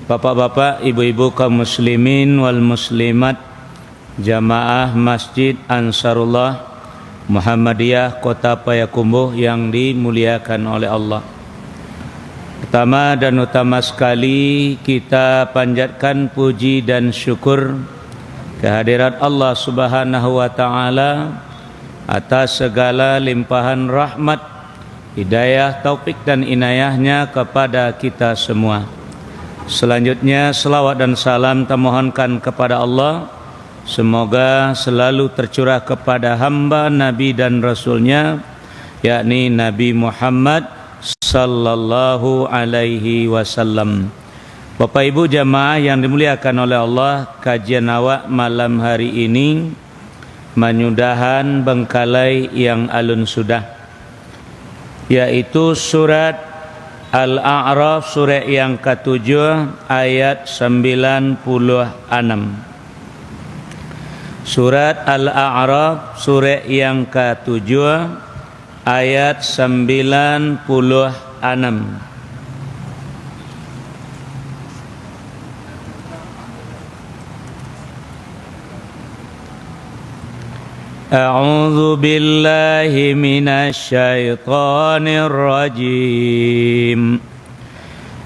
Bapak-bapak, ibu-ibu kaum muslimin wal muslimat, jamaah Masjid Ansarullah Muhammadiyah Kota Payakumbuh yang dimuliakan oleh Allah. Pertama dan utama sekali kita panjatkan puji dan syukur kehadirat Allah Subhanahu wa taala atas segala limpahan rahmat, hidayah, taufik dan inayahnya kepada kita semua. Selanjutnya selawat dan salam kita mohonkan kepada Allah, semoga selalu tercurah kepada hamba Nabi dan Rasulnya, yakni Nabi Muhammad sallallahu alaihi wasallam. Bapak Ibu jamaah yang dimuliakan oleh Allah, kajian awak malam hari ini menyudahan bengkalai yang alun sudah, yaitu surat Al-A'raf, surah yang ke-7 ayat 96. Surat Al-A'raf, surah yang ke-7 ayat 96. A'udzu billahi minasy syaithanir rajim.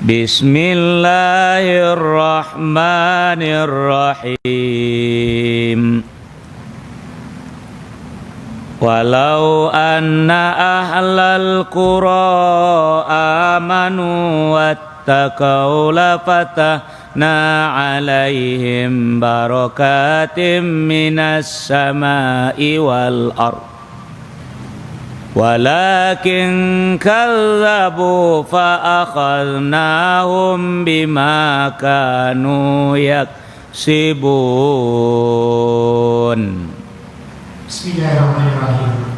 Bismillahirrahmanirrahim. Walau anna ahlal qura amanu wattaqau lafatahna alaihim barakatim minas samai wal ard walakin kazzabu fa akhadnahum bima kanu yaksibun. Bismillahirrahmanirrahim.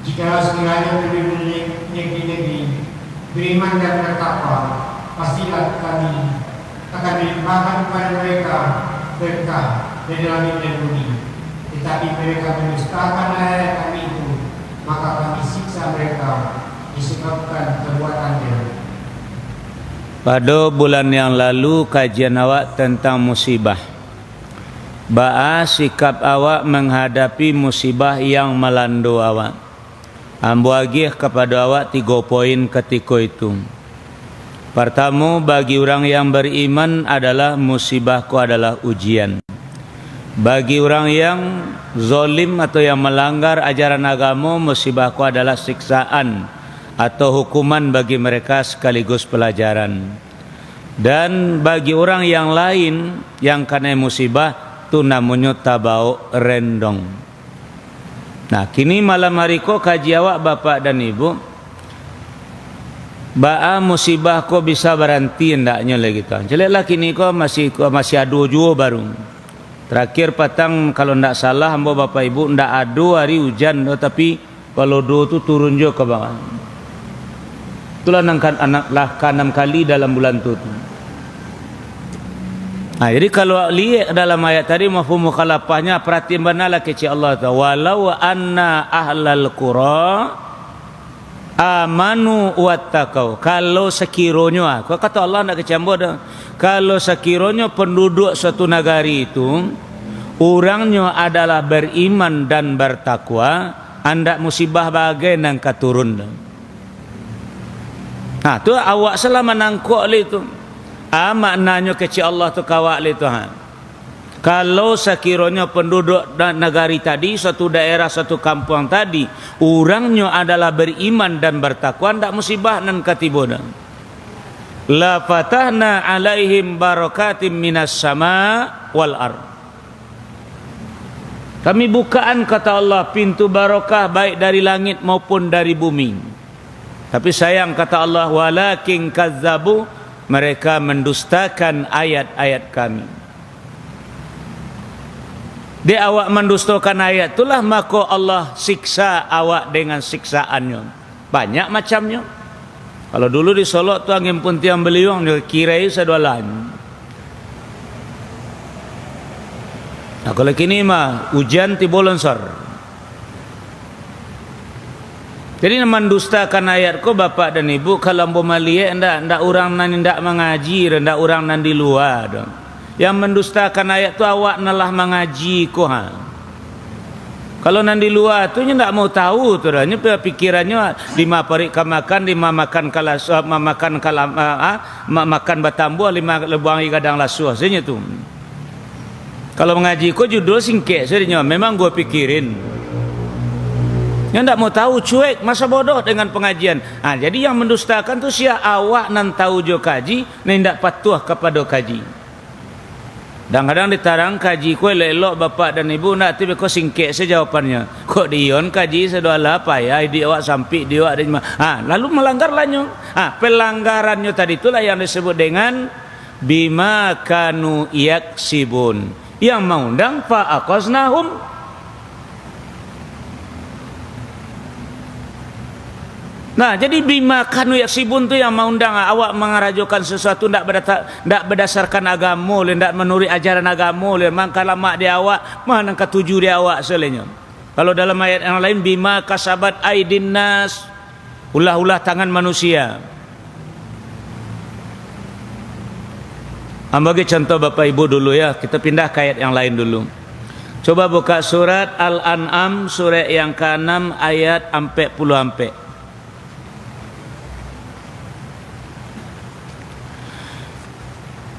Jika sekiranya penduduk negeri beriman dan bertakwa, pastilah kami akan melimpahkan kepada mereka berkah dari langit dan bumi. Tetapi mereka mendustakan ayat kami itu, maka kami siksa mereka disebabkan perbuatannya. Pada bulan yang lalu kajian awak tentang musibah. Bahas sikap awak menghadapi musibah yang melanda awak. Ambo agih kepada awak 3 poin ketika itu. Pertama, bagi orang yang beriman adalah musibahku adalah ujian. Bagi orang yang zalim atau yang melanggar ajaran agama, musibahku adalah siksaan atau hukuman bagi mereka sekaligus pelajaran. Dan bagi orang yang lain yang kena musibah, itu namanya tabau rendong. Nah, kini malam hari ko kaji awak bapak dan ibu, ba'a musibah ko bisa berhenti ndaknya lagi tuan. Jeleklah kini ko masih adu juga baru. Terakhir patang kalau ndak salah hamba bapak ibu ndak adu hari hujan, tapi kalau do tu turun juga ke bawah. Itulah anak 6 kali dalam bulan tu. Nah, jadi kalau lihat dalam ayat tadi mafhum mukhalafahnya, perhatian benalah kecil Allah tu. Walau anna ahlal qura amanu wattaqau. Kalau sekiranya, kata Allah nak kecambur dah. Kalau sekiranya penduduk suatu negari itu orangnya adalah beriman dan bertakwa, anda musibah bagai nang katurun. Nah, tu awak selama nangkuk li tu. Maknanya kecil Allah tu kawak li Tuhan. Kalau sekiranya penduduk negari tadi, suatu daerah, suatu kampung tadi, orangnya adalah beriman dan bertakwa, ndak musibah nan katibuna. La fatahna alaihim barakatim minas sama wal ard. Kami bukaan kata Allah pintu barakah baik dari langit maupun dari bumi. Tapi sayang kata Allah, walakin kazzabu, mereka mendustakan ayat-ayat kami. Dia awak mendustakan ayat itulah maka Allah siksa awak dengan siksaannya. Banyak macamnya. Kalau dulu di Solo tu angin pun tiang beliung dia kirai sedolan. Nah, kalau kini mah hujan tiba longsor. Jadi mendustakan ayat ko bapak dan ibu kalau mau melihat ndak orang nan ndak mengaji, ndak orang nan di luar dong. Yang mendustakan ayat tu awak nalah mengaji ko ha. Kalau nan di luar tu nya ndak mau tahu tu dah. Nya pikirannya 5 parik makan, 5 makan kalas, makan kalam, makan batambuah, 5 lebuang gadang lasuh saja tu. Kalau mengaji ko judul singkek saja memang gua pikirin. Yang tak mau tahu cuek, masa bodoh dengan pengajian. Jadi yang mendustakan tu sia awak nan tahu jo kaji, nan tak patuh kepada kaji. Kadang-kadang ditarang kaji ko elok bapak dan ibu nak tu beko singkek saja jawapannya. Kok dion kaji sedoala apa ya di awak sampai di awak lalu melanggar lanyo. Pelanggarannya tadi itulah yang disebut dengan bima kanu yaksibun. Yang mengundang fa aqaznahum. Nah, jadi bima kanu yaksibun tu yang mengundang awak mengarajokan sesuatu ndak berdasarkan agama, ndak menurut ajaran agama, maka lama di awak, mana ketujuh di awak selenya. Kalau dalam ayat yang lain bima kasabat aidin nas, ulah-ulah tangan manusia. Bagi contoh Bapak Ibu dulu ya, kita pindah ke ayat yang lain dulu. Coba buka surat Al-An'am surat yang ke-6 ayat 40.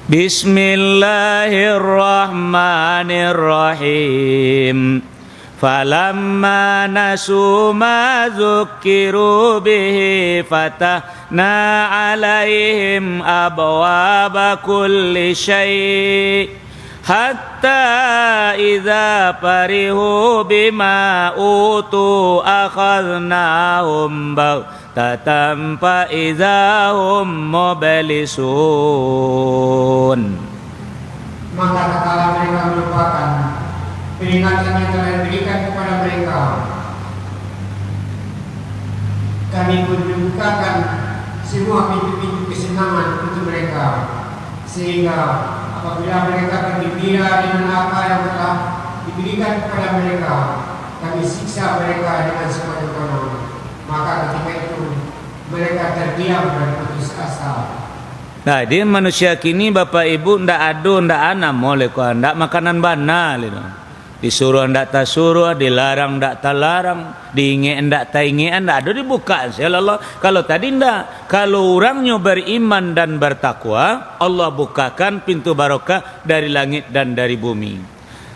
Bismillahirrahmanirrahim. Falamma nasu ma dzukkiru bihi fatahna alaihim abwaba kulli syai' hatta idza farihu bima utu akhadnahum baghtatan fa idza hum mublisun. Maka tatkala mereka melupakan peringatan yang telah diberikan kepada mereka, kami pun bukakan semua pintu-pintu kesenangan untuk mereka, sehingga apabila mereka bergembira dengan apa yang telah diberikan kepada mereka, kami siksa mereka dengan sepanjang. Maka ketika itu mereka terdiam dan putus asa. Nah, dia manusia kini Bapak Ibu ndak ado ndak ana molek ko ndak makanan banal itu. Disuruh ndak tasuruh, dilarang ndak talarang, diinge ndak tainge ndak ada dibuka. Allah kalau tadi ndak, kalau orangnya beriman dan bertakwa, Allah bukakan pintu barokah dari langit dan dari bumi.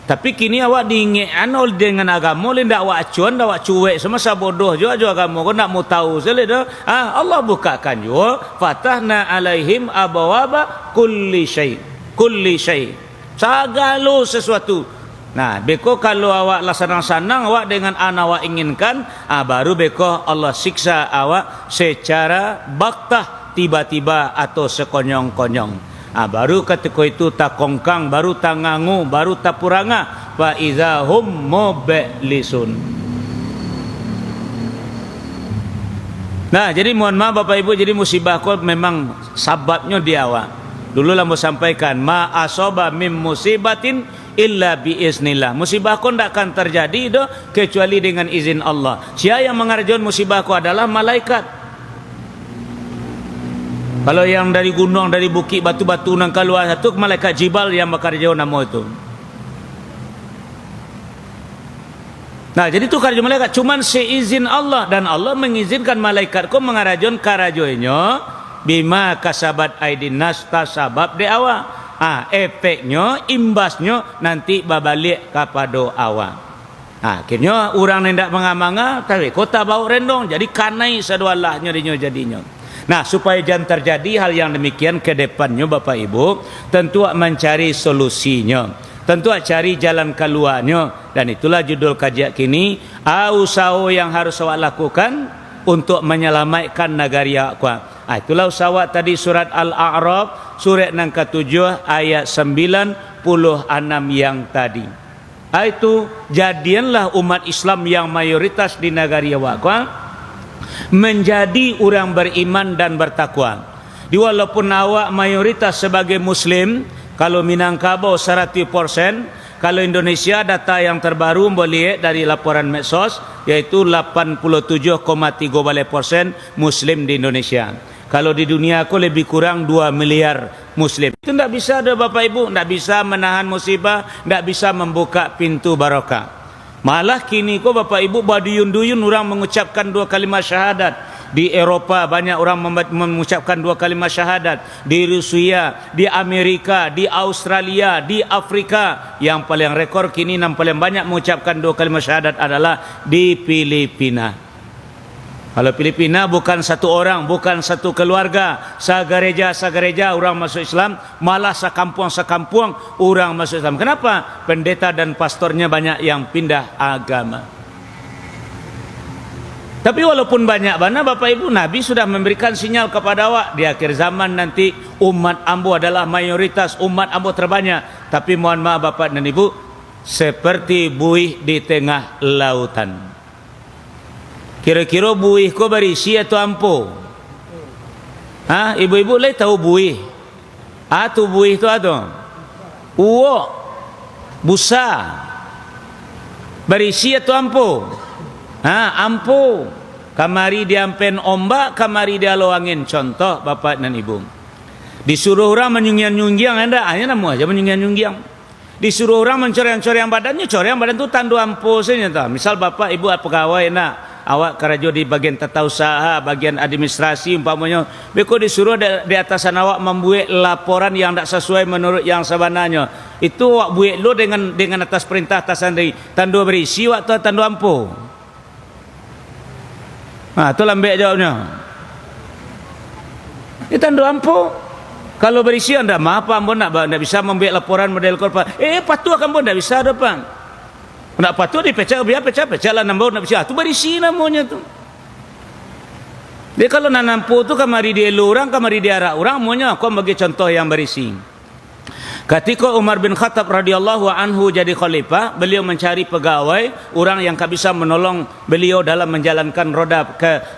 Tapi kini awak diinge anol dengan agama ndak awak acuan, ndak awak cuek semasa bodoh juga agama ko ndak mau tahu sekali dah. Allah bukakan juga fatahna alaihim abwaba kulli syai. Kulli syai. Segala sesuatu. Nah, beko kalau awak laksana-sanang awak dengan awak inginkan, baru beko Allah siksa awak secara baktah tiba-tiba atau sekonyong-konyong. Baru ketika itu tak kongkang, baru tak ngangu, baru tak puranga, fa iza hum mublisun. Nah, jadi mohon maaf Bapak Ibu, jadi musibah kau memang sababnya di awak. Dulu lah mau sampaikan, ma asoba mim musibatin illa biiznillah. Musibah kau tidak akan terjadi do kecuali dengan izin Allah. Siapa yang mengerjakan musibah kau adalah malaikat. Kalau yang dari gunung, dari bukit, batu-batu nang keluar satu, malaikat Jibal yang bekerja nama itu. Nah, jadi itu kerja malaikat cuman seizin Allah, dan Allah mengizinkan malaikat kau mengerjakan karajonya bima kasabat aidin nas tasabab di awak. Efeknya, imbasnya nanti babalik kepada awak. Akhirnya orang yang tidak mengamanga, tapi kota bau rendong, jadi kanai sedualahnya jadinya. Nah, supaya jangan terjadi hal yang demikian ke depannya Bapak Ibu, tentu mencari solusinya, tentu cari jalan keluarnya, dan itulah judul kajian kini, usaha yang harus awak lakukan untuk menyelamatkan negara awak. Itulah usaha tadi surat Al-A'raf surat yang ke-7 ayat 96 yang tadi. Itu jadianlah umat Islam yang mayoritas di negara awak menjadi orang beriman dan bertakwa. Walaupun awak mayoritas sebagai Muslim, kalau Minangkabau 100%, Kalau Indonesia, data yang terbaru boleh dari laporan Medsos, yaitu 87,3% Muslim di Indonesia. Kalau di dunia aku lebih kurang 2 miliar Muslim. Itu tidak bisa ada Bapak Ibu, tidak bisa menahan musibah, tidak bisa membuka pintu barokah. Malah kini kok Bapak Ibu baduyun-duyun orang mengucapkan 2 kalimat syahadat. Di Eropah banyak orang mengucapkan 2 kalimat syahadat. Di Rusia, di Amerika, di Australia, di Afrika. Yang paling rekor kini yang paling banyak mengucapkan 2 kalimat syahadat adalah di Filipina. Kalau Filipina bukan satu orang, bukan satu keluarga, segereja orang masuk Islam, malah sekampung orang masuk Islam. Kenapa? Pendeta dan pastornya banyak yang pindah agama. Tapi walaupun banyak mana Bapak Ibu, Nabi sudah memberikan sinyal kepada awak di akhir zaman nanti umat ambo adalah mayoritas, umat ambo terbanyak. Tapi mohon maaf Bapak dan Ibu, seperti buih di tengah lautan. Kira-kira buih ko berisi atau ampo? Ha, ibu-ibu lai tahu buih? Tu buih tu atau? Uwo, busa, berisi atau ampo? Ampu. Kamari diampen ombak, kamari dia lo angin. Contoh Bapak dan Ibu. Disuruh orang menyunggiang-nyunggiang, anda hanya namu aja menyunggiang-nyunggiang. Disuruh orang mencoreng-coreng badannya, coreng badan tu tandu ampu saja. Misal Bapak Ibu pegawai nak, awak kerja di bagian tata usaha, bagian administrasi umpamanya, beko disuruh di atasan awak membuat laporan yang tak sesuai menurut yang sebenarnya. Itu awak buat lo dengan atas perintah atasan dari tandu berisi waktu tandu ampu. Itu lembek jawabnya. Itu tandu ampu. Kalau berisi anda maaf pun nak bisa membuat laporan model korban. Patuh akan pun tak bisa depan. Nak patuh dipecah biar pecah lah nambah nak bisa. Itu berisi namanya tu. Dia kalau nak nampu tu kamari dia orang, kamari dia arah orang, maunya aku bagi contoh yang berisi. Ketika Umar bin Khattab radhiyallahu anhu jadi khalifah, beliau mencari pegawai orang yang bisa menolong beliau dalam menjalankan roda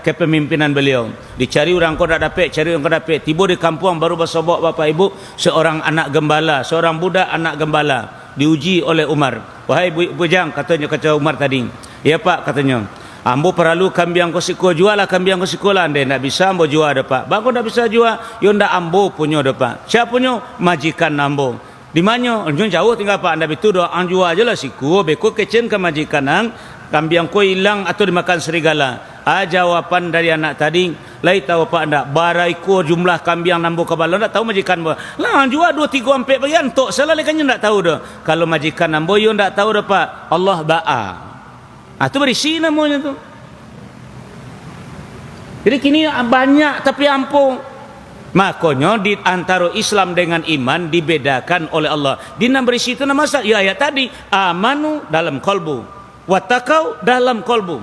kepemimpinan beliau. Dicari orang kau tak dapat, cari orang kau dapat. Tiba di kampung baru bersobok Bapak Ibu, seorang anak gembala, seorang budak anak gembala diuji oleh Umar. Wahai bujang, kata Umar tadi. Ya Pak, katanya. Ambo perlu kambing kau siko jual lah, kambing kau siko lah. Anda nak bisa ambo jual dapat. Bagus tak bisa jual, yo ndak ambo punya dapat. Siapa punya? Majikan ambo. Di mana? Jauh tinggal Pak. Anda itu doa jual aja lah siko. Beko kecen ke majikan ang kambing kau hilang atau dimakan serigala. Jawapan dari anak tadi, lai tahu Pak anda baraiku jumlah kambing nambo kebalo ndak tahu majikan bo. Lah jual 2 3 4 bagian tok salah lekanya ndak tahu dah. Kalau majikan nambo yo ndak tahu dah Pak. Allah ba'a. Itu berisi namanya tu. Jadi kini banyak tapi ampuh. Makanya di antara Islam dengan iman dibedakan oleh Allah. Di nama berisi itu nama ya ayat tadi, amanu dalam kolbu, watakau dalam kolbu.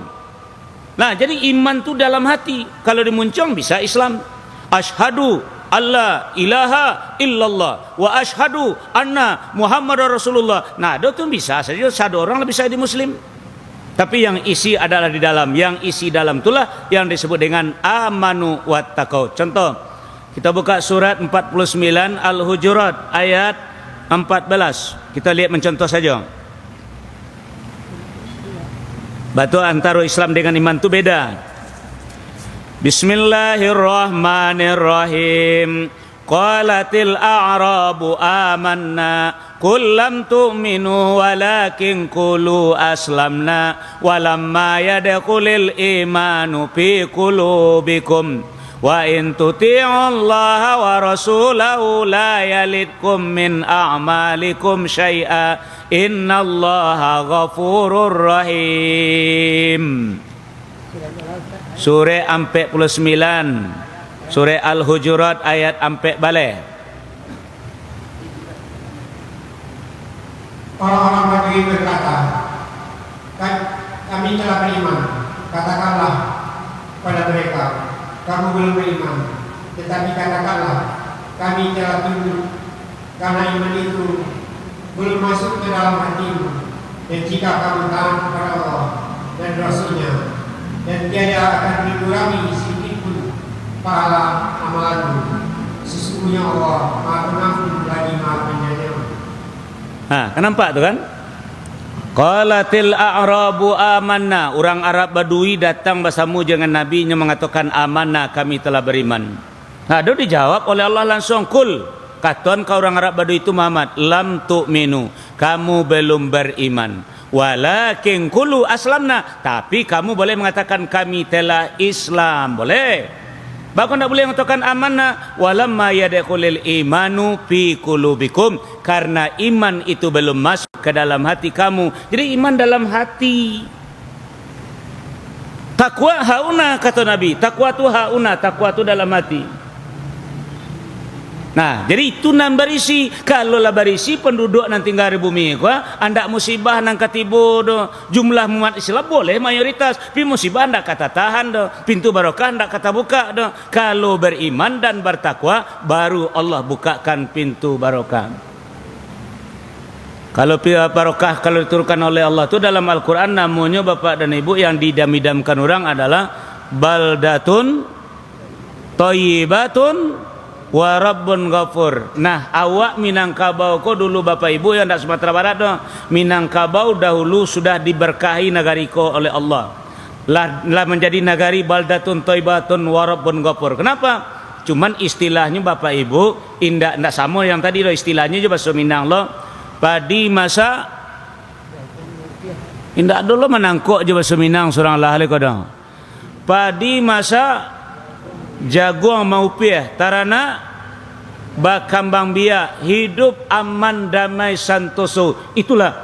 Nah, jadi iman tu dalam hati. Kalau dimuncung bisa Islam. Ashhadu alla ilaha illallah wa ashhadu anna Muhammadar Rasulullah. Nah, itu bisa saja satu orang lebih jadi muslim. Tapi yang isi adalah di dalam. Yang isi dalam itulah yang disebut dengan amanu wattaqau. Contoh, kita buka surat 49 Al-Hujurat ayat 14. Kita lihat mencontoh saja. Batu antara Islam dengan iman itu beda. Bismillahirrahmanirrahim. Qalatil a'rabu amanna qul lam tu'minu walakin qulu aslamna walamma yadkhulil imanu fi qulubikum wa in tuti'ullaha wa rasulahu la yalidkum min a'malikum syai'a innallaha ghafurur rahim. Surah 49, Surah Al-Hujurat ayat 4 balik. Orang-orang Badui berkata, kami telah beriman. Katakanlah pada mereka, kamu belum beriman. Tetapi katakanlah, kami telah tunduk, karena iman itu belum masuk ke dalam hatimu. Dan jika kamu taat kepada Allah dan Rasulnya, dan tiada akan dikurangi sedikit pun pahala amalanmu. Sesungguhnya Allah Maha Pengampun lagi Maha Penyayang. Nampak tu kan? Qalatil a'rabu amanna. Orang Arab Badui datang bersama dengan Nabi nya mengatakan amanna, kami telah beriman. Dia dijawab oleh Allah langsung, kul, katon kau orang Arab Badui itu Muhammad, lam tu'minu, kamu belum beriman. Walakin kulu aslamna, tapi kamu boleh mengatakan kami telah Islam, boleh. Bahkan tak boleh mengatakan amanna walamma yadkhulul imanu fi qulubikum, karena iman itu belum masuk ke dalam hati kamu. Jadi iman dalam hati. Takwa hauna, kata Nabi. Takwa tu hauna, takwa tu dalam hati. Nah, jadi itu nan berisi. Kalau lah berisi penduduk nanti tinggal di bumi gua, anda musibah nang katibu do jumlah umat Islam boleh mayoritas, tapi musibah ndak kata tahan do, pintu barokah ndak kata buka do. Kalau beriman dan bertakwa baru Allah bukakan pintu barokah. Kalau barokah kalau diturunkan oleh Allah itu dalam Al-Qur'an namanya Bapak dan Ibu yang didam-idamkan orang adalah baldatun thayyibatun wa rabbun ghafur. Nah, awak Minangkabau ko dulu Bapak Ibu yang dak Sumatera Barat do, Minangkabau dahulu sudah diberkahi negari ko oleh Allah. Lah menjadi negari baldatun thayyibatun wa rabbun ghafur. Kenapa? Cuman istilahnya Bapak Ibu indak sama yang tadi do, istilahnya je bahasa Minang lo. Padi masa indak dulu menangkuk je bahasa Minang surang lah ko do. Padi masa jagung mau piah tarana bakambang bia, hidup aman damai santoso. Itulah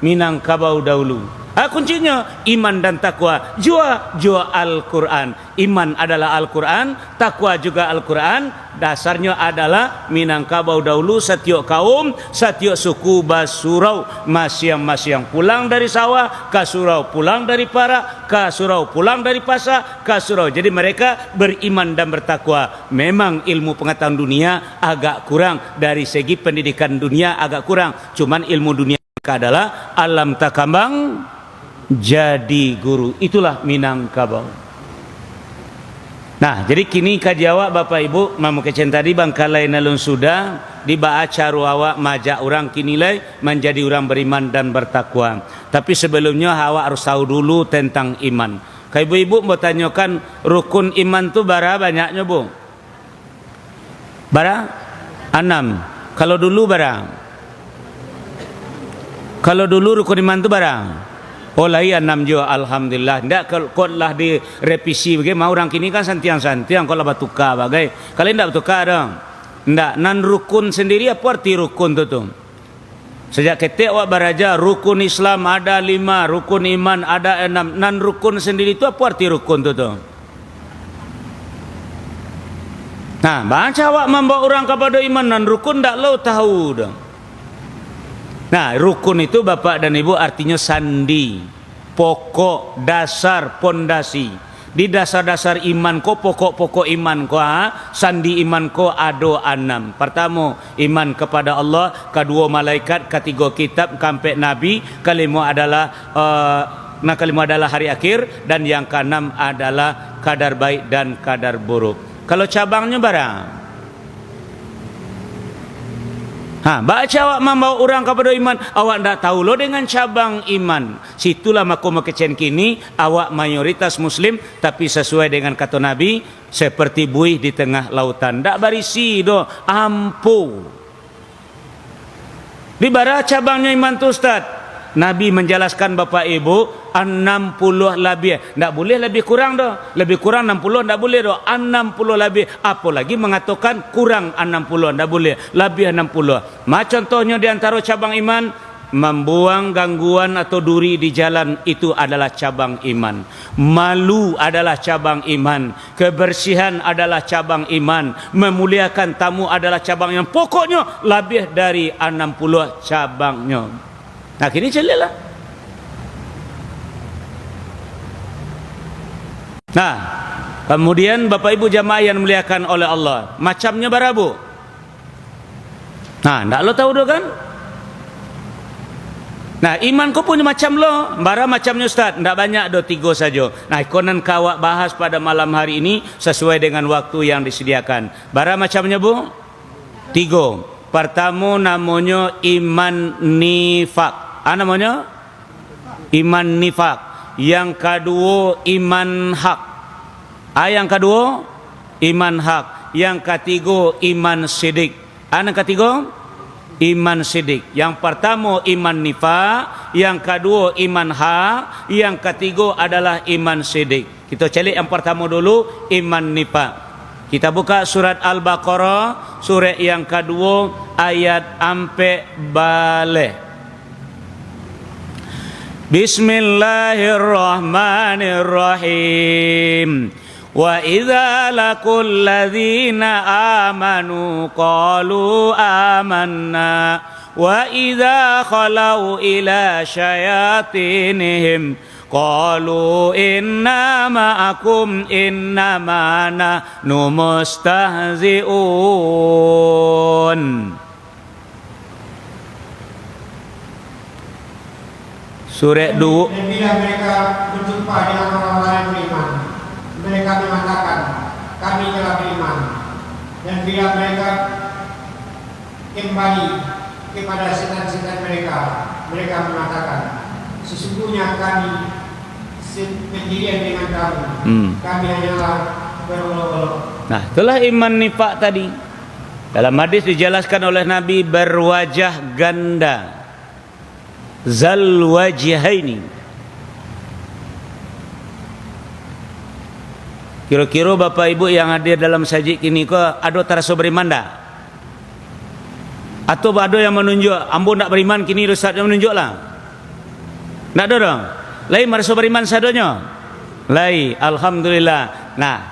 Minangkabau dahulu. Kuncinya iman dan takwa. Jua Al-Quran. Iman adalah Al-Quran, takwa juga Al-Quran. Dasarnya adalah Minangkabau dahulu setiap kaum, setiap suku basurau, masyang-masyang pulang dari sawah, kasurau pulang dari para, kasurau pulang dari pasar, kasurau. Jadi mereka beriman dan bertakwa. Memang ilmu pengetahuan dunia agak kurang, dari segi pendidikan dunia agak kurang. Cuman ilmu dunia adalah alam takambang jadi guru. Itulah Minangkabau. Nah, jadi kini kajawak Bapak Ibu mamu kecen tadi bangkalai nalun sudah dibaca ruawa majak orang kinilai menjadi orang beriman dan bertakwa. Tapi sebelumnya awak harus tahu dulu tentang iman. Kak ibu-ibu mau tanyakan rukun iman tu bara banyaknya bu? Bara 6. Kalau dulu bara? Kalau dulu rukun iman tu bara? Oh lahi 6 juga, alhamdulillah. Ndak kalau lah direvisi bagai mau orang kini kan santiang-santiang kalau bertukar bagai. Kalian ndak bertukar dong. Ndak, nan rukun sendiri apa arti rukun tu tu? Sejak ketik awak beraja rukun Islam ada 5, rukun iman ada 6. Nan rukun sendiri itu apa arti rukun tu tu? Nah, baca awak membawa orang kepada iman nan rukun ndak lo tahu dong. Nah, rukun itu Bapak dan Ibu artinya sandi, pokok, dasar, pondasi. Di dasar-dasar iman ko, pokok-pokok iman ko, sandi iman ko ado 6. Pertama, iman kepada Allah, kedua malaikat, ketiga kitab, keempat nabi, kelima adalah kelima adalah hari akhir, dan yang keenam adalah kadar baik dan kadar buruk. Kalau cabangnya barang baca awak membawa orang kepada iman, awak ndak tahu lo dengan cabang iman. Situlah maku makecen kini awak mayoritas muslim, tapi sesuai dengan kata Nabi seperti buih di tengah lautan, ndak barisi do ampuh. Di bara cabangnya iman tu Ustaz. Nabi menjelaskan Bapak Ibu 60 lebih. Tak boleh lebih kurang dah. Lebih kurang 60 tak boleh dah. 60 lebih. Apalagi mengatakan kurang 60 tak boleh. Lebih 60. Contohnya di antara cabang iman, membuang gangguan atau duri di jalan itu adalah cabang iman. Malu adalah cabang iman. Kebersihan adalah cabang iman. Memuliakan tamu adalah cabang yang pokoknya lebih dari 60 cabangnya. Nah, kini jelas lah. Nah, kemudian Bapak Ibu jamaah yang dimuliakan oleh Allah, macamnya barabu. Nah, ndak lo tahu do kan? Nah, iman kau punya macam lo, bara macamnya Ustaz, ndak banyak do 3 saja. Nah, ikonan kawak bahas pada malam hari ini sesuai dengan waktu yang disediakan. Bara macamnya Bu? 3. Pertama namanya iman nifak. Namanya iman nifak. Yang kedua iman hak. Yang kedua iman hak. Yang ketiga iman sidik. Yang ketiga iman sidik. Yang pertama iman nifak, yang kedua iman hak, yang ketiga adalah iman sidik. Kita cari yang pertama dulu, iman nifak. Kita buka surat Al-Baqarah, surat yang kedua, ayat ampe balik. Bismillahirrahmanirrahim. Wa idza laqul ladzina amanu qalu amanna wa idza khalau ila syayatinihim qalu inna ma'akum innama nahnu mustahzi'un. Surah 2. Dan bila mereka berjumpa dengan orang-orang yang beriman, mereka mengatakan, kami telah beriman. Dan bila mereka kembali kepada setan-setan mereka, mereka mengatakan, sesungguhnya kami pendirian dengan kamu. Kami hanyalah berolok-olok. Nah, itulah iman nifak tadi. Dalam hadis dijelaskan oleh Nabi berwajah ganda. Zal wajhaini. Kira-kira Bapak Ibu yang hadir dalam sajik ini ke ada terasa beriman tak? Atau ada yang menunjuk ambo nak beriman kini Ustaz yang menunjuklah. Tak ada dong. Lain merasa beriman sadonya. Lain, alhamdulillah. Nah,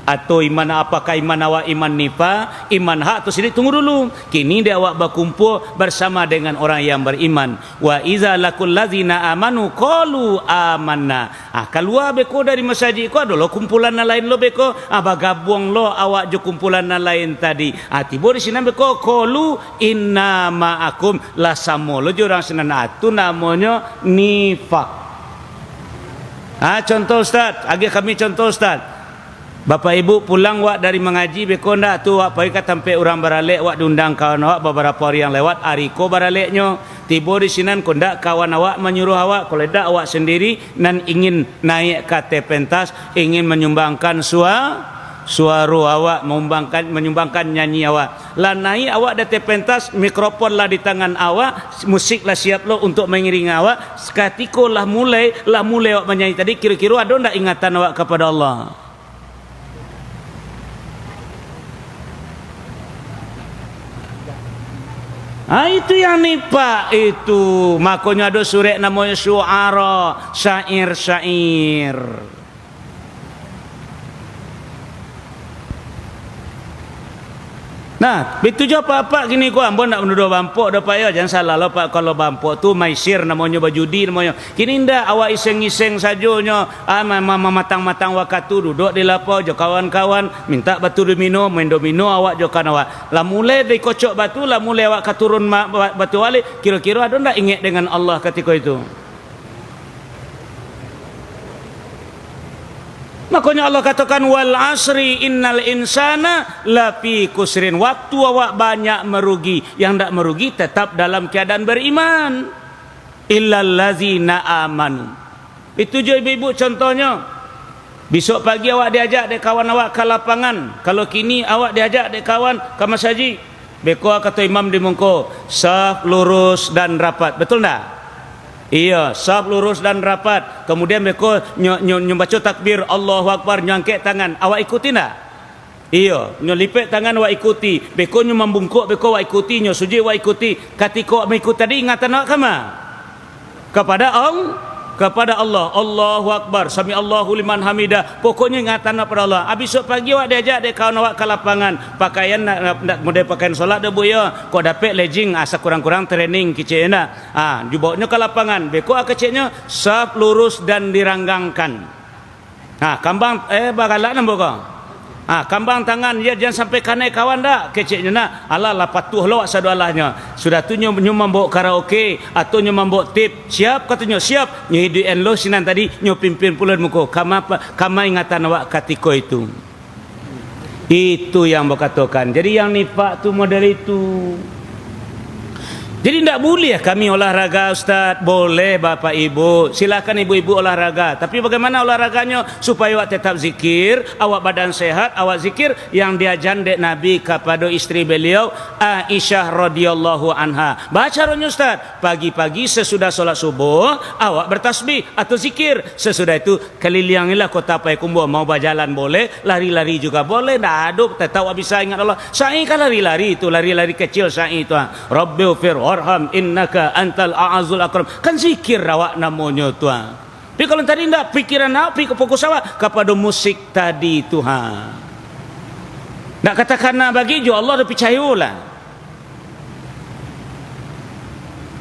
atau iman apakah iman awak iman nifak, iman hak atau sidik, tunggu dulu. Kini dia awak berkumpul bersama dengan orang yang beriman. Wa iza lakul ladzina amanu qalu amanna. Keluar beko dari masjid ko ada lo kumpulan lain lo beko, bagabung lo awak jo kumpulan lain tadi. Tiba di sini beko qalu inna ma'akum la samo lo jo orang senana itu namanya nifak. Contoh Ustaz, agak kami contoh Ustaz. Bapak Ibu pulang wak dari mengaji bekonda tu wak pergi ke tempat orang baralek wak diundang kawan awak beberapa hari yang lewat ariko baraleknya tiba di sinan kondak kawan awak menyuruh awak kalau dak awak sendiri dan ingin naik ke pentas ingin menyumbangkan suara awak menyumbangkan nyanyi awak lah naik awak di pentas mikrofon lah di tangan awak musik lah siap lo untuk mengiringi awak sekatiko lah mulai awak menyanyi tadi kira-kira ada ndak ingatan awak kepada Allah? Itu yang nifak itu. Makanya ada surat namanya syu'ara, syair-syair. Nah, itu je apa-apa gini ko ambo nak menuduh bampok dah payah jangan salah lo Pak kalau bampok tu maisir namanya bajudi namanya. Kini ndak awak iseng-iseng sajonya matang-matang wakatu duduk di lapau jo kawan-kawan minta batu domino main domino awak jo kan awak. Lah mulai dari kocok batu lah mulai awak katurun batu balik kira-kira ada ndak ingat dengan Allah ketika itu. Makanya Allah katakan wal asri innal insana lafi kusrin. Waktu awak banyak merugi, yang tak merugi tetap dalam keadaan beriman. Illal ladzina amanu. Itu je ibu-ibu contohnya. Besok pagi awak diajak dek kawan awak ke lapangan. Kalau kini awak diajak dek kawan ke masjid. Beko kata imam di mungko, saf lurus dan rapat. Betul tak? Iya, saf lurus dan rapat. Kemudian mereka baca takbir Allahu Akbar, nyangkek tangan. Awak ikuti tak? Iya, lipet tangan awak ikuti. Beko membungkuk, beko awak ikuti, sujud awak ikuti. Ketika awak mengikut tadi ingatan awak kama? Kepada Allah. Allahu Akbar, sami Allahu liman hamidah. Pokoknya ingatan kepada Allah. Besok pagi awak diajak dek kawan awak ke lapangan. Pakaian nak model pakaian solat dah buya. Kau dapat legging asa kurang-kurang training kecil nak. Dibawanya ke lapangan. Beko kecilnya saf lurus dan diranggangkan. Kambang bagalak nambah kau. Kambang tangan dia jangan sampai kanai kawan dak keciknya nak Allah lah patuh lo sadalahnya sudah tu nyo membawa karaoke atau nyo membawa tip siap katanya siap nyo hidup lo sinan tadi nyo pimpin pulan muko kama ingatan awak ketika itu Itu yang berkatakan. Jadi yang nifak tu model itu. Jadi tidak boleh kami olahraga, Ustaz. Boleh Bapak Ibu, silakan ibu-ibu olahraga. Tapi bagaimana olahraganya supaya awak tetap zikir, awak badan sehat, awak zikir yang diajar dek Nabi kepada isteri beliau Aisyah radhiyallahu anha. Baca rohnya Ustaz. Pagi-pagi sesudah solat subuh awak bertasbih atau zikir. Sesudah itu kelilingilah kota Payakumbuh. Mau berjalan boleh, lari-lari juga boleh. Dah ada, tetap awak bisa ingat Allah. Sa'i kan lari-lari itu, lari-lari kecil sa'i itu. Rabbighfir warham innaka antal a'azul akram. Kan zikir awak namanya tuan. Tapi kalau tadi tidak pikiran awak, fokus awak kepada musik tadi Tuhan. Nak katakan nak bagi jo Allah dah percayalah.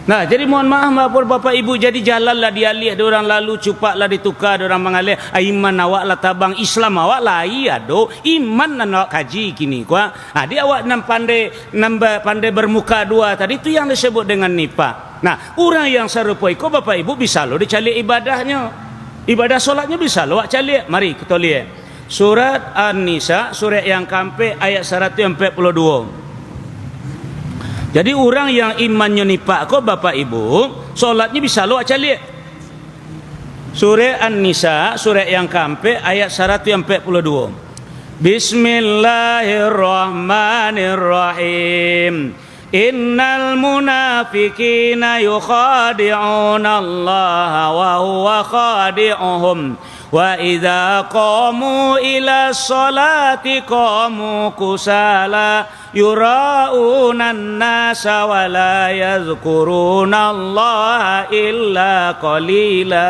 Nah, jadi mohon maaf Bapak Ibu, jadi jalanlah dialih, orang lalu cupaklah ditukar, orang mengalih iman awak lah tabang Islam awak lah iya do iman nan awak kaji kini kuah. Dia awak nam pandai bermuka dua tadi itu yang disebut dengan nifak. Nah, orang yang serupa itu Bapak Ibu bisa lo dicari ibadahnya. Ibadah solatnya bisa lo awak cari. Mari kita lihat. Surat An-Nisa, surat yang keempat ayat 142. Jadi orang yang imannya nifak kok Bapak Ibu, solatnya bisa lo aja lihat. Surah An-Nisa, surah yang keempat ayat 142. Bismillahirrahmanirrahim. Innal munafiqina yukhadi'una Allah wa huwa khadi'uhum. Wa idza qamu ila sholati qamu kusala yura'una an-nasa wa la yadhkuruna Allah illa qalila.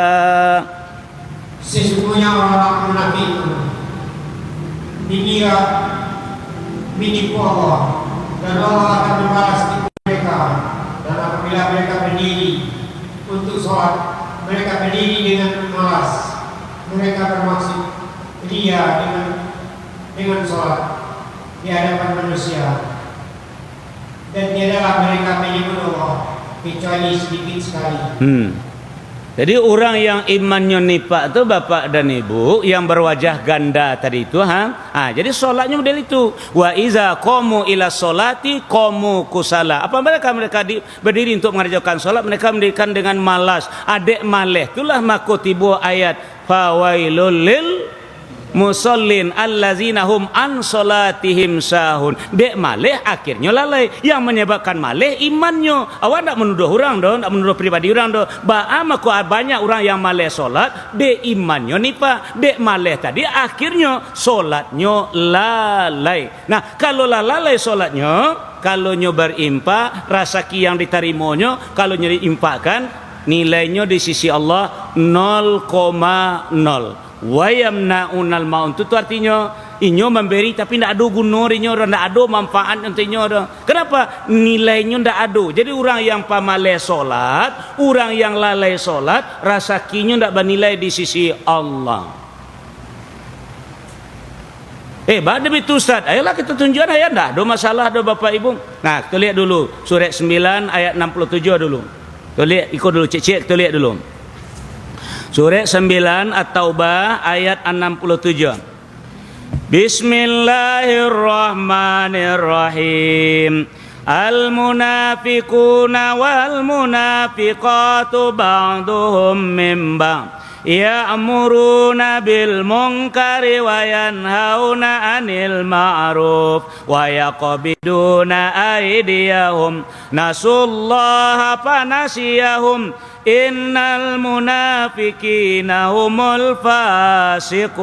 Sesungguhnya orang munafik dikira menipu Allah dan Allah akan membalas tipu mereka. Dan apabila mereka berdiri untuk sholat, mereka berdiri dengan malas. Mereka bermaksud ria dengan sholat di hadapan manusia, dan tiadalah mereka menyebut Allah kecuali sedikit sekali. Jadi orang yang imannya nifak tu Bapak dan Ibu yang berwajah ganda tadi itu jadi solatnya model itu. Wa iza qamu ila sholati qamu kusala. Apa mereka berdiri untuk mengerjakan solat, mereka mendirikan dengan malas. Adek maleh itulah makotibu ayat fawailul lil musallin allazina hum an salatihim sahun. Dek maleh akhirnya lalai. Yang menyebabkan maleh imannya. Awak tak menuduh orang dah, tak menuduh pribadi orang dah. Maka banyak orang yang maleh solat, dek imannya nifak. Dek maleh tadi akhirnya solatnya lalai. Nah, kalau lalai solatnya, kalau nyo berimpak, rasaki yang diterimanya, kalau nyo diimpakkan, nilainya di sisi Allah 0,0. Wayamnaunal maun itu artinya inyo memberi tapi tidak ada guna inyo, tidak ada manfaat untuknya. Kenapa? Nilainya tidak ada. Jadi orang yang pamalai solat, orang yang lalai solat, rasakinya tidak bernilai di sisi Allah. Bada itu Ustaz. Ayolah kita tunjukkan ayat dah. Ada masalah ada Bapak Ibu. Nah, kita lihat dulu surat 9 ayat 67 dulu. Kita lihat ikut dulu cek kita lihat dulu. Surat 9 At-Taubah ayat 67. Bismillahirrahmanirrahim. Al-munafiquna wal munafiqatu ba'duhum min ba'd. Ya'muruna bil munkari wa yanhauna 'anil ma'ruf wa yaqbiduna aydiyahum nasullaha fanasiyahum innal munafiqina humul fasiqun.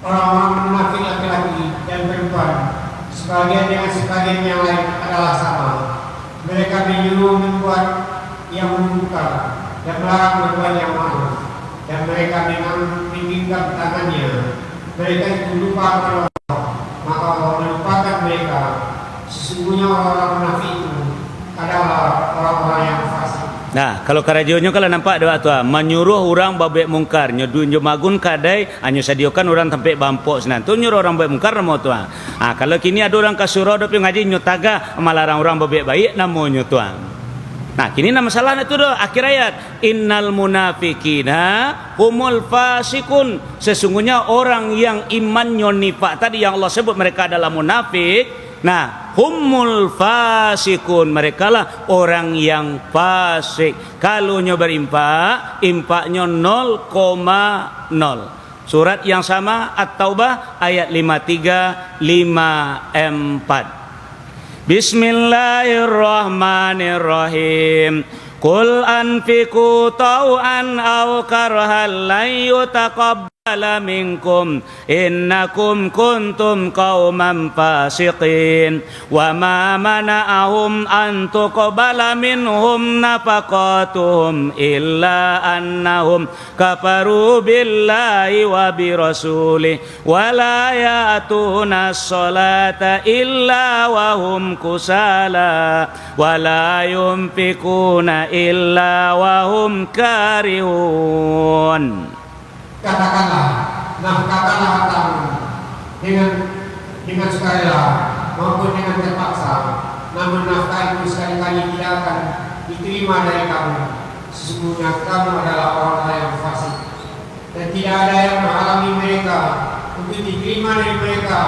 Orang-orang munafik laki-laki dan perempuan, sebagian dengan sebagian yang lain adalah sama. Mereka menyuruh membuat yang membuka dan melarang berbuat yang ma'ruf, dan mereka menggenggam tangannya. Mereka itu lupa kepada Allah, maka Allah melupakan mereka. Sesungguhnya orang-orang munafik itu adalah orang-orang yang fasik. Nah, kalau karajonya kalau nampak doa tu menyuruh orang babek mungkar, nyo magun kadai, anyo sadiakan orang tempe bampok senan. Tu nyuruh orang babek mungkar namo tu. Kalau kini ada orang kasuro dopi ngaji nyo taga melarang orang babek baik namanya tu. Nah, kini nama masalah itu doh akhir ayat. Innal munafikina humul fasikun. Sesungguhnya orang yang imannya nifak tadi yang Allah sebut mereka adalah munafik. Nah, humul fasikun, mereka lah orang yang fasik. Kalau nyo berimpak, impaknya 0,0. Surat yang sama At-Taubah ayat 53 54. Bismillahirrahmanirrahim. Qul anfiqu taw'an aw karhan lan yutaqabbala minkum innakum kuntum qauman fasiqin wa ma mana'ahum an tuqbala minhum nafaqatuhum illa annahum kafaru billahi wa birasulihi wa la ya'tuna as-salata illa wa hum kusala wa la yunfiquna illa wa hum karihun. Katakanlah, nafkahkanlah hartamu dengan sukarela maupun dengan terpaksa. Namun nafkah itu sekali-kali tidak akan diterima dari kamu. Sesungguhnya kamu adalah orang yang fasik, dan tidak ada yang menghalangi mereka untuk diterima dari mereka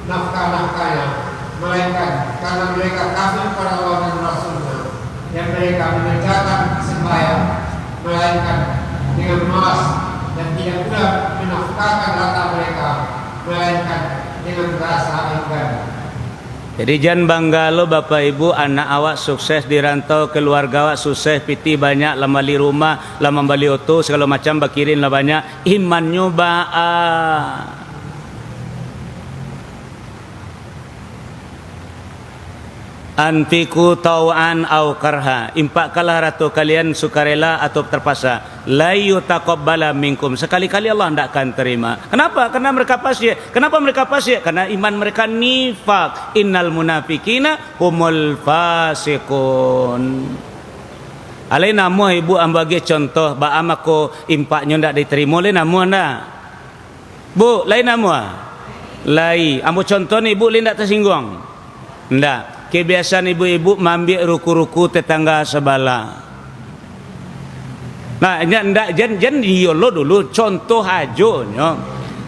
nafkah-nafkahnya, melainkan karena mereka kafir pada Allah dan Rasulnya, dan mereka mengerjakan sembahyang melainkan dengan malas, dan tidak pula menafkahkan harta mereka melainkan dengan rasa enggan. Jadi jangan bangga lo Bapak Ibu, anak awak sukses di rantau, keluarga awak sukses, piti banyak, lama beli rumah, lama beli oto, segala macam bakirin lah banyak, imannya ba'a. Anfiku tau'an au karha, impakkanlah ratu kalian sukarela atau terpaksa. La yutaqabbala minkum, sekali-kali Allah tidak akan terima. Kenapa? Karena mereka fasik. Kenapa mereka fasik? Karena iman mereka nifak. Innal munafikina humul fasikun. Alai namu ibu ambagi contoh baam aku impaknya ndak diterima le namu ndak. Bu, lain namu. Lai, ambo contoh ni ibu le ndak tersinggung. Ndak. Kebiasaan ibu-ibu mambil ruku-ruku tetangga sebelah. Nah, ndak jen diolo dulu contoh ajonyo.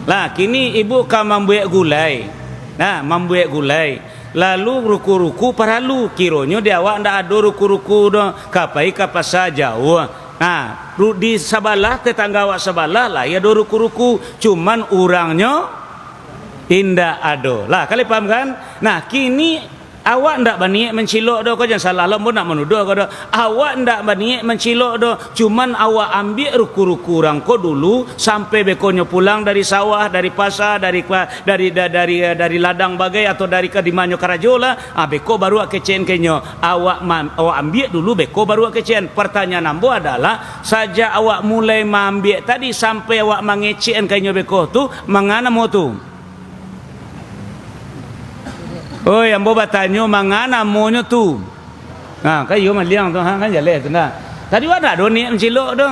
Lah, kini ibu ka mambuek gulai. Nah, mambuek gulai. Lalu ruku-ruku paralu kironyo dia awak ndak ada ruku-ruku do kapai kapasa jauh. Nah, di sebelah tetangga awak sebelah lah ya do ruku-ruku, cuman orangnya indah ado. Lah, kali paham kan? Nah, kini awak ndak berniat mencilok dah, kau jangan salah lah, nak menuduh kau dah. Awak ndak berniat mencilok dah, cuman awak ambil ruku-ruku orang kau dulu sampai bekonya pulang dari sawah, dari pasar, dari ladang bagai atau dari kedimanyo karajola, beko baru kecen kenyo. Awak ambil dulu beko baru kecen. Pertanyaan ambo adalah saja awak mulai ambil tadi sampai awak mengecen kenyo beko tu, mangana mo tu? Oh, yang bawa tanya mangana monyo tu. Nah, kayu maliang tu kan jale tu nah. Tadi ada do niat mencilok tu.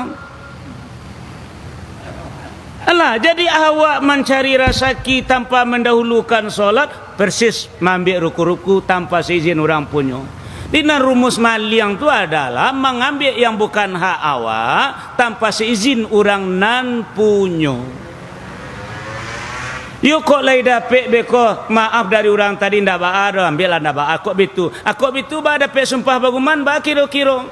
Alah, jadi awak mencari rezeki tanpa mendahulukan solat, persis mengambil ruku-ruku tanpa seizin orang punya. Dina rumus maliang tu adalah mengambil yang bukan hak awak tanpa seizin orang nan punya. Yo kok lai dapat beko maaf dari orang tadi ndak ba'a ambillah ndak ba'a kok bitu. Aku bitu ba dapat sumpah baguman ba kiro-kiro.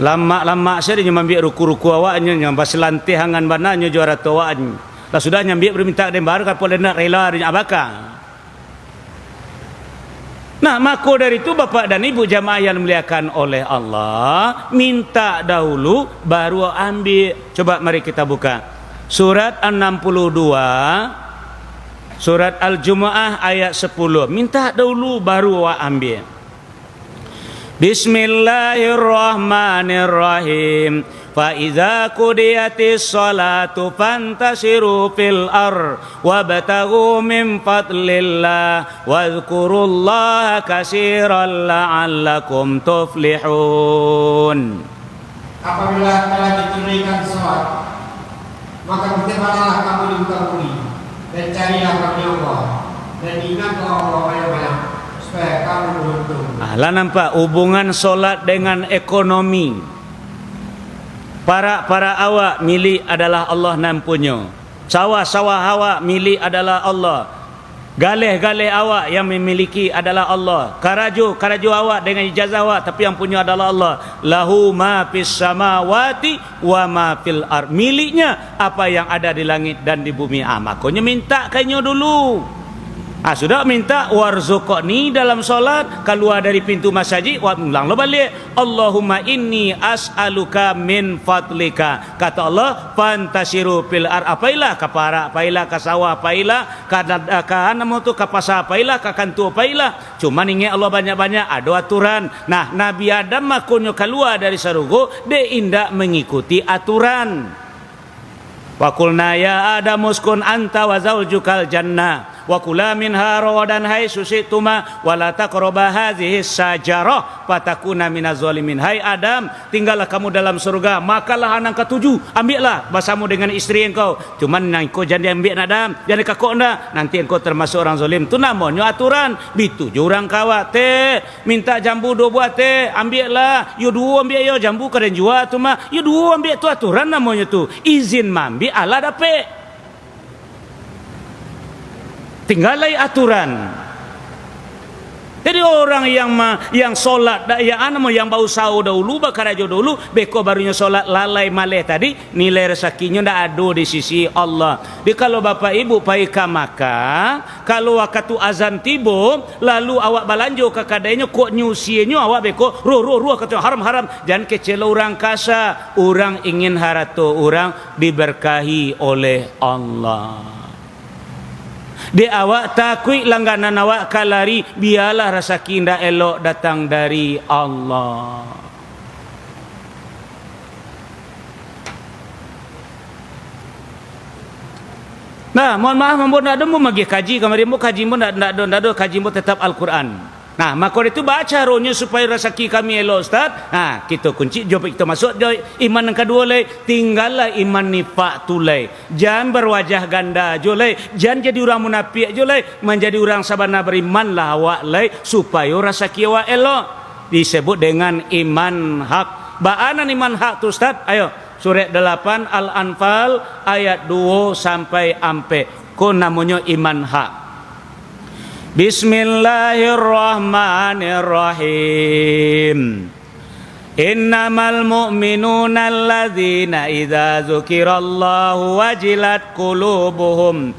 Lama-lama saya dia ambil ruku-ruku awaknya yang baselantih hangan bananya juara tuan. Lah sudah nyambil berminta dem baru kan boleh nak rela dengan abaka. Nah, maka dari itu Bapak dan Ibu jamaah yang dimuliakan oleh Allah, minta dahulu baru ambil. Coba mari kita buka Surat 62, Surat Al-Jumu'ah ayat 10. Minta dahulu baru awak ambil. Bismillahirrahmanirrahim. Fa idza qudiyatis salatu fantasiru fil ar wabtaghu min fadlillah wadhkurullaha katsiran la'allakum tuflihun. Apabila telah ditunaikan salat, maka bertebaranlah kamu di muka bumi dan carilah kami Allah, dan ingatlah Allah banyak-banyak supaya kamu beruntung. Lah nampak hubungan solat dengan ekonomi. Para awak milik adalah Allah nan punya. Sawah-sawah awak milik adalah Allah. Galih-galih awak yang memiliki adalah Allah. Karaju awak dengan ijazah awak, tapi yang punya adalah Allah. Lahu ma fis samawati wa ma fil ard. Miliknya apa yang ada di langit dan di bumi. Makanya minta kayaknya dulu. Sudah minta warzuqni dalam solat, keluar dari pintu masjid, ulang lo balik. Allahumma inni as'aluka min fadlika. Kata Allah, fantasiru fil ard. Apailah kapara, apailah kasawah, apailah kahanamu tu kapasa, apailah kakantu, apailah. Cuma ingat Allah banyak-banyak ada aturan. Nah, Nabi Adam makonyo keluar dari sarugo, dia indak mengikuti aturan. Wa qulna ya Adam uskun anta wa zaujukal jannah wa kula minha rawadan haitsu syi'tuma wa la taqrabu hadhihi sajarah fatakuna minaz zalimin. Hai Adam, tinggallah kamu dalam surga, makalah anak ketujuh, ambillah bersama dengan isteri engkau. Cuman engkau jangan ambil Adam, jangan kakok anda, nanti engkau termasuk orang zalim. Tu namanya aturan. Bituju orang kawat teh minta jambu 2 buah teh, ambillah. Yo 2 ambil yo jambu karen jual tu mah. Yo 2 ambil tu aturan namanya tu. Izin mambi Allah dapat. Tinggalai aturan. Jadi orang yang solat yang bau sau dahulu bakarajo dulu beko barunya solat lalai maleh tadi, nilai rezekinya ndak ada di sisi Allah. Jadi kalau bapak ibu pai ka Makkah, kalau waktu azan tibo lalu awak balanjo ke kadainya kok nyusinya awak beko ruh kata haram jangan kecela orang kasa. Orang ingin harato orang diberkahi oleh Allah. Di awak takui langganan awak kalari, biarlah rezeki ndak elok datang dari Allah. Nah, mohon maaf membon ada mau magi kaji kemarin mau kaji mau ndak ada kaji mau tetap Al-Qur'an. Nah, maka itu baca rohnya supaya rezeki kami elok Ustaz. Nah, kita kunci jawab kita masuk iman yang kedua lay, tinggallah iman nifak tulai. Jangan berwajah ganda jolai, jangan jadi orang munafik jolai, menjadi orang sabana berimanlah awak lay supaya rezeki awak elok. Disebut dengan iman hak. Baanan iman hak tu Ustaz? Ayo, surat 8 Al-Anfal ayat 2 sampai ampe. Ko namanya iman hak. Bismillahirrahmanirrahim. Innamal mu'minuna alladzina idza dzukirallahu wajilat qulubuhum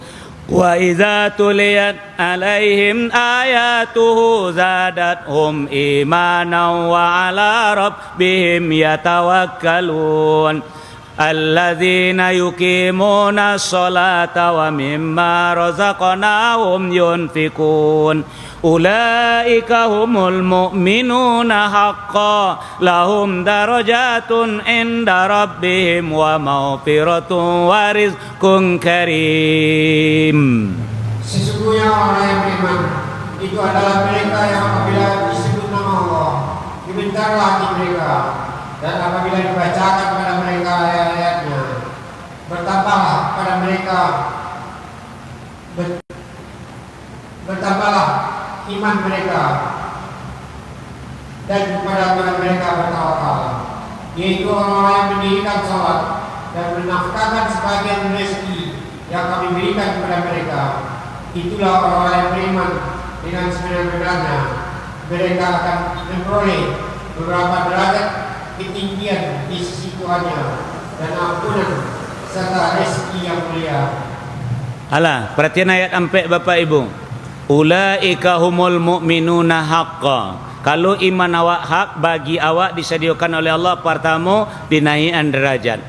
wa idza tuliyat alaihim ayatuhu zadatuhum imanan wa ala rabbihim yatawakkalun. Alladzina yuqimuna sholata wa mimma razaqnahum yunfikun. Ulaika humul mu'minuna haqqan lahum darajatun inda rabbihim wa maghfiratun wa rizqun karim. Sesungguhnya orang yang beriman itu adalah mereka yang apabila disebut nama Allah dibentarlah hati mereka, dan apabila dibacakan kepada mereka ayat-ayatnya bertambahlah pada mereka bertambahlah iman mereka, dan kepada mereka bertawakal, yaitu orang-orang yang mendirikan salat dan menafkahkan sebagian rezeki yang kami berikan kepada mereka. Itulah orang-orang yang beriman dengan sebenar-benarnya. Mereka akan memperoleh beberapa derajat ketinggian di sisi Tuhannya dan ampunan serta rezeki yang mulia. Alah, perhatian ayat ampe Bapak Ibu. Ulaika humul mu'minuna haqqan. Kalau iman awak hak, bagi awak disediakan oleh Allah, pertama dinaikkan derajat,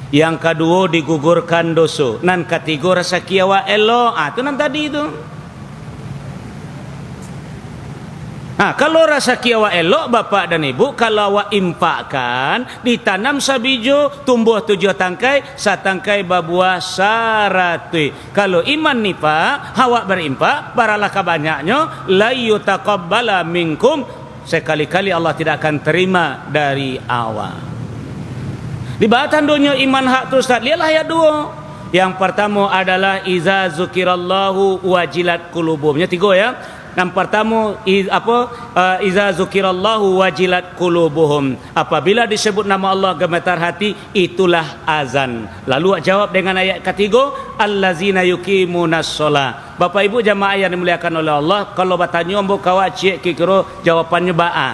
yang kedua digugurkan dosa, nan ketiga rezeki awak elok. Itu nan tadi itu. Kalau rezeki awak elok bapak dan ibu, kalau awak impakkan, ditanam sabijo, tumbuh 7 tangkai, satangkai berbuah 100. Kalau iman nifak, awak berimpak, baralah kabanyaknya, la yutaqabbala minkum, sekali-kali Allah tidak akan terima dari awak. Di batan dunia iman hak tu Ustaz, lihatlah ayat 2. Yang pertama adalah iza zukirallahu wajilat qulubuhum. 3 ya. Yang pertama iza zukirallahu wajilat qulubuhum. Apabila disebut nama Allah gemetar hati, itulah azan. Lalu jawab dengan ayat ketiga, allazina yuqimunas shalah. Bapak Ibu jamaah yang dimuliakan oleh Allah, kalau bertanya ambo kawak cik kira jawapannya ba'a.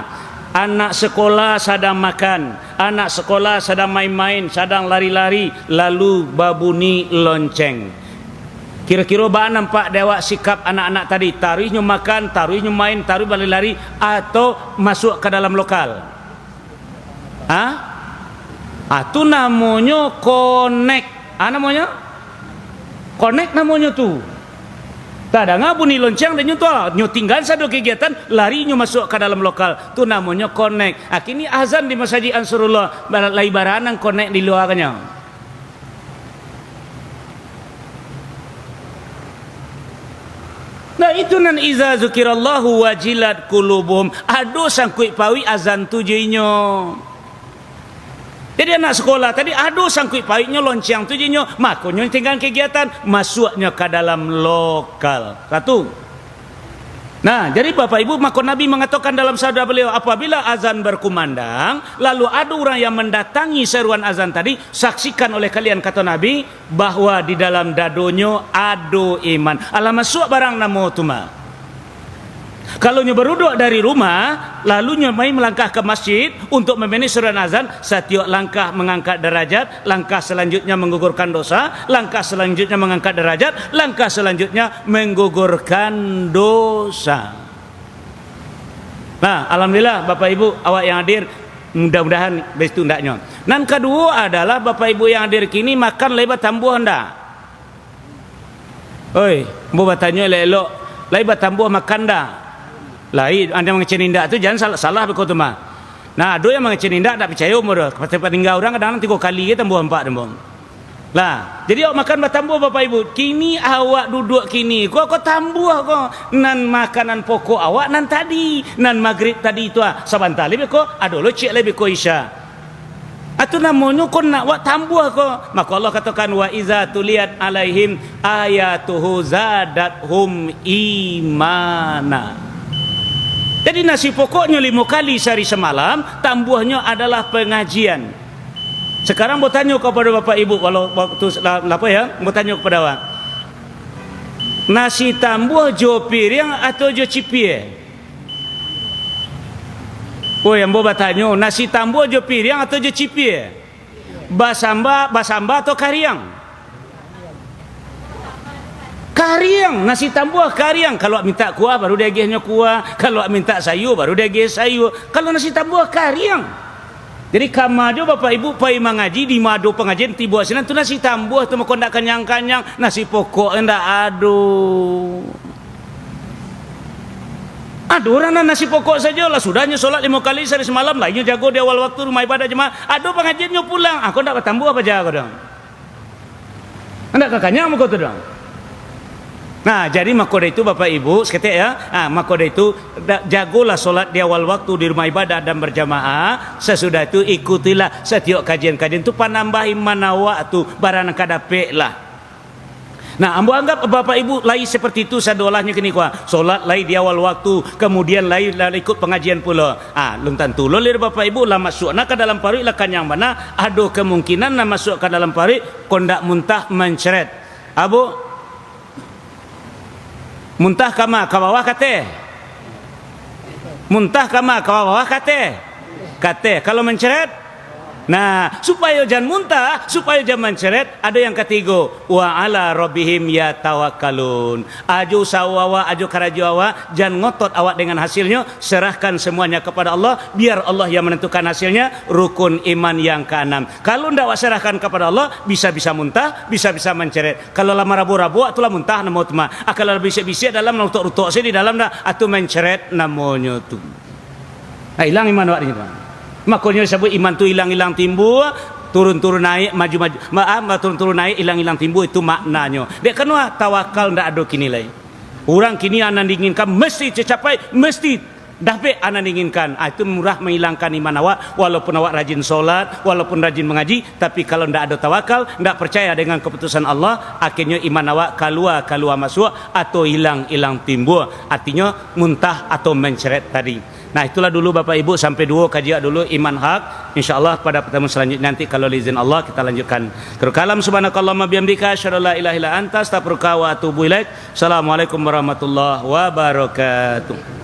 Anak sekolah sedang makan, anak sekolah sedang main-main, sedang lari-lari, lalu babuni lonceng. Kira-kira bahan nampak dewak sikap anak-anak tadi, taruhnya makan, taruhnya main, taruh lari-lari, atau masuk ke dalam lokal. Itu namanya connect. Namanya connect namanya tu. Tak ada ngabuni lonceng dan tinggal satu kegiatan larinya masuk ke dalam lokal. Tu namanya connect. Kini azan di Masjid Ansarullah lai baranang connect di luarnya. Nah itu nan iza zukirallahu wajilat qulubuhum. Ado sangkut pawi azan tujuhnya. Jadi anak sekolah tadi ado sangkut pawinya lonceng tujuhnya, makanya tinggal kegiatan masuknya ke dalam lokal. Satu. Nah, jadi Bapak Ibu, maka Nabi mengatakan dalam sabda beliau, apabila azan berkumandang, lalu ada orang yang mendatangi seruan azan tadi, saksikan oleh kalian, kata Nabi, bahwa di dalam dadonyo ada iman. Alah masuk barang namo tuma. Kalau nyo beruduk dari rumah, lalu nyo mai melangkah ke masjid untuk memeni seruan azan, setiap langkah mengangkat derajat, langkah selanjutnya menggugurkan dosa, langkah selanjutnya mengangkat derajat, langkah selanjutnya menggugurkan dosa. Nah, alhamdulillah Bapak Ibu awak yang hadir, mudah-mudahan begitu ndaknya. Nan kedua adalah Bapak Ibu yang hadir kini makan lebat tambuh ndak? Oi, mau bertanya elok, lebat tambuh makan ndak? Lai anda mengecen indak tu jangan salah begitu mah. Nah, ada yang mengecen indak tak percaya umur. Tempat tinggal orang kadang-kadang 3 kali tambah 4 tambah. Lah, jadi awak makan bertambuh Bapak Ibu. Kini awak duduk kini, kau tambuh kau. Nan makanan pokok awak nan tadi, nan maghrib tadi itu sebentar lebih kau, adolo cik lebih kau isya. Itu namanya kau nak awak tambuh kau. Maka Allah katakan wa iza tuliyat alaihim ayatuhu zadathum imana. Jadi nasi pokoknya 5 kali sehari semalam, tambuhnya adalah pengajian. Sekarang mau tanya kepada Bapak Ibu, walau waktu apa ya, mau tanya kepada awak. Nasi tambuh jo piring atau jo cipie? Oh yang mau bertanya, nasi tambuh jo piring atau jo cipie? Basamba atau kariang? Kariang, nasi tambuh kariang. Kalau minta kuah baru dia gehnya kuah, kalau minta sayur baru dia geh sayur. Kalau nasi tambuh kariang. Jadi kamado Bapak Ibu pai mengaji di mado pengajian tiba sinan tu nasi tambuh tu mako ndak kenyang-kenyang, nasi pokok ndak aduh. Aduh orang nasi pokok saja lah sudahnya solat 5 kali sehari semalam lainnya jago di awal waktu rumah ibadah jemaah. Aduh pengajiannya pulang. Aku ndak bertambuh apa jago dong. Ndak kenyang mako tu dong. Nah, jadi makoda itu Bapak Ibu seketik ya. Makoda itu jagolah solat di awal waktu di rumah ibadah dan berjamaah. Sesudah itu ikutilah setiap kajian-kajian itu panambah iman awak tu barang kadapek lah. Nah, ambo anggap Bapak Ibu lai seperti itu sadolahnya kini kuah. Solat lai di awal waktu, kemudian lai ikut pengajian pula. Lum tentu lo Bapak Ibu lah masuk nak ke dalam parit lah kan yang mana ada kemungkinan nak masuk ke dalam parit kondak muntah menceret. Abu muntah kama ke bawah kate. Muntah kama ke bawah kate. Kate kalau menceret. Nah, supaya jangan muntah, supaya jangan menceret, ada yang ketiga, wa ala rabbihim yatawakkalun. Aju sawawa, aju karajawa, jangan ngotot awak dengan hasilnya, serahkan semuanya kepada Allah, biar Allah yang menentukan hasilnya. Rukun iman yang ke-6. Kalau ndak awak serahkan kepada Allah, bisa-bisa muntah, bisa-bisa menceret. Kalau lama rabu-rabu, itulah muntah namanya tuma. Kalau bisik-bisik dalam rutuk-rutuk sini di dalam dah, atau menceret namanya tu. Hilang iman awak ni tuan. Makanya disebut iman tu hilang-hilang timbul, turun-turun naik, maju-maju, turun-turun naik, hilang-hilang timbul, itu maknanya. Dia kenapa tawakal ndak ada kini lagi. Orang kini anak diinginkan mesti tercapai, mesti Dapat anak inginkan, itu murah menghilangkan iman awak. Walaupun awak rajin solat, walaupun rajin mengaji, tapi kalau ndak ada tawakal, ndak percaya dengan keputusan Allah, akhirnya iman awak keluar masuk atau hilang timbul. Artinya muntah atau menceret tadi. Nah, itulah dulu Bapak Ibu, sampai dua kajian dulu iman hak. InsyaAllah pada pertemuan selanjutnya nanti kalau izin Allah kita lanjutkan. Kalam subhanakallahumma bihamdika asyhadu an la ilaha illa anta astaghfiruka wa atubu ilaik. Assalamualaikum warahmatullahi wabarakatuh.